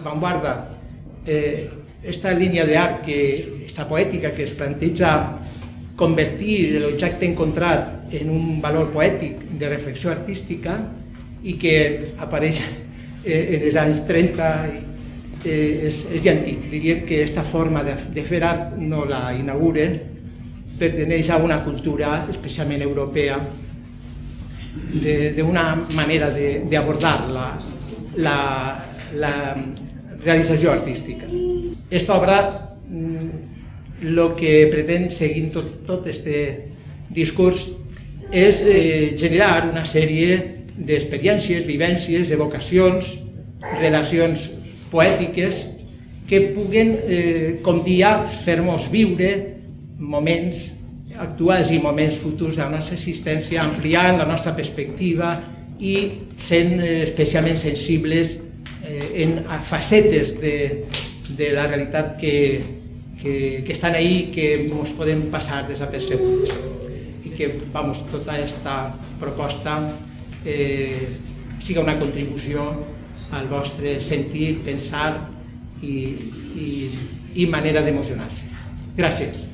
Vanguarda, esta línia d'art, esta poètica que es planteja convertir l'objecte encontrat en un valor poètic de reflexió artística i que apareix en els anys 30 és ja antic. Diríem que aquesta forma de fer art no la inaugura, perteneix a una cultura especialment europea, d'una manera d'abordar la realització artística. Aquesta obra el que pretén, seguint tot aquest discurs, és generar una sèrie d'experiències, vivències, evocacions, relacions poètiques que puguen, com dia, fer-nos viure moments actuals i moments futurs de la nostra existència, ampliant la nostra perspectiva i sent especialment sensibles en facetes de la realitat que estan ahí, que ens poden passar desapercebudes. I que tota aquesta proposta siga una contribució al vostre sentir, pensar i manera d'emocionar-se. Gràcies.